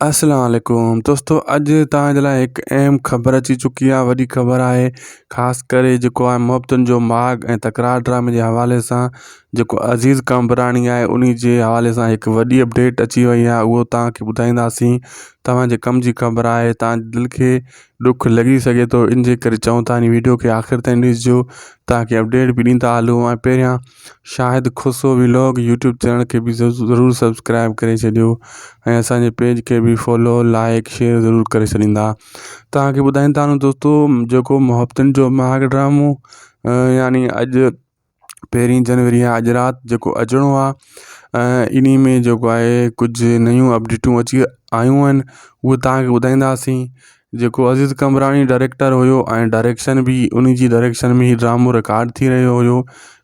अस्सलाम वालेकुम दोस्तों, अॼु तव्हांजे लाइ हिकु अहम ख़बर अची चुकी आहे। वॾी ख़बर आहे, ख़ासि करे जेको आहे मुहबतुनि जो माॻ ऐं तकरार ड्रामे जे हवाले सां जेको अज़ीज़ कामरानी आहे उन जे हवाले सां हिकु वॾी अपडेट अची वई आहे। उहो तव्हांखे ॿुधाईंदासीं। तव्हांजे कम जी ख़बर आहे, तव्हांजे दिलि खे ॾुखु लॻी सघे थो, इन जे करे चऊं था इन वीडियो खे आख़िर ताईं ॾिसिजो। तव्हांखे अपडेट बि ॾींदा हलूं। ऐं पहिरियां शाहिद खुसो व्लॉग यूट्यूब चैनल खे बि ज़रूरु सब्सक्राइब करे छॾियो ऐं असांजे पेज खे बि फॉलो लाइक शेयर ज़रूरु करे छॾींदा। तव्हांखे ॿुधाईंदा आहियूं दोस्तों, जेको मुहबतुनि जो माॻ ड्रामो यानी अॼु 1 जनवरी आहे, अॼु राति जेको अचिणो आहे, इन में जेको आहे कुझु नयूं अपडेटूं अची आयूं आहिनि, उहे तव्हांखे ॿुधाईंदासीं। जेको अज़ीज़ कामरानी डायरेक्टर हुयो ऐं डायरेक्शन बि उन जी डायरेक्शन में ई ड्रामो रिकॉर्ड थी रहियो हुयो।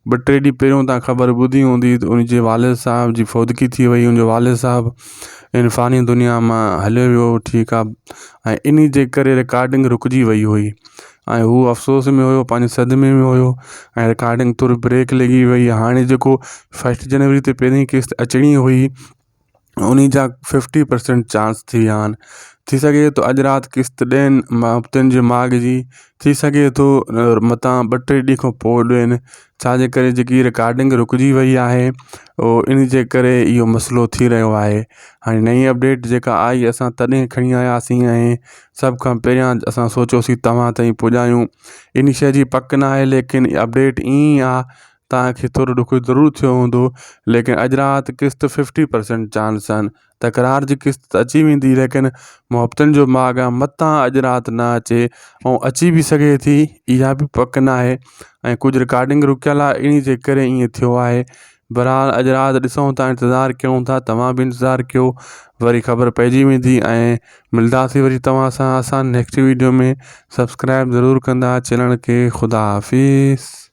2-3 ॾींहं पहिरियों तव्हां ख़बर ॿुधी हूंदी त उन जे वालिद साहब जी फ़ौतगी थी वई। उनजो वालिद साहब इन फ़ानी दुनिया मां हलियो वियो, ठीकु आहे। ऐं इन जे करे रिकॉर्डिंग रुकिजी वई हुई ऐं हू अफ़सोस में हुयो, पंहिंजे सदमे में हुयो ऐं रिकॉर्डिंग तुर ब्रेक लॻी वई। हाणे जेको 1 जनवरी ते पहिरीं किस्त अचणी हुई, उन जा 50% चांस थी विया आहिनि। थी सघे थो अॼु राति किस्त ॾियनि मुहबतुनि जे माॻ जी, थी सघे थो मतां 2-3 ॾींहं खां पोइ ॾियनि। छाजे करे जेकी रिकॉर्डिंग रुकिजी वई आहे, इन जे करे इहो मसइलो थी रहियो आहे। हाणे नई अपडेट जेका आई, असां तॾहिं खणी आयासीं ऐं सभ खां पहिरियां असां सोचियोसीं तव्हां ताईं पुॼायूं। इन शइ जी पक न आहे, लेकिन अपडेट ईअं ई आहे। तव्हांखे थोरो ॾुखु ज़रूरु थियो हूंदो, लेकिन अॼु राति किस्त 50% चांस आहिनि। तकरार जी किस्त अची वेंदी, लेकिन मुहबतुनि जो माॻ आहे मतां अॼु राति न अचे ऐं अची बि सघे थी, इहा बि पक न आहे। ऐं कुझु रिकॉर्डिंग रुकियल आहे, इन जे करे ईअं थियो आहे। बहरहाल अॼु राति ॾिसूं था, इंतज़ारु कयूं था, तव्हां बि इंतज़ारु कयो, वरी ख़बर पइजी वेंदी ऐं मिलंदासीं वरी तव्हां सां असां नेक्स्ट वीडियो में। सब्सक्राइब ज़रूरु कंदा चैनल खे। ख़ुदा हाफ़िज़।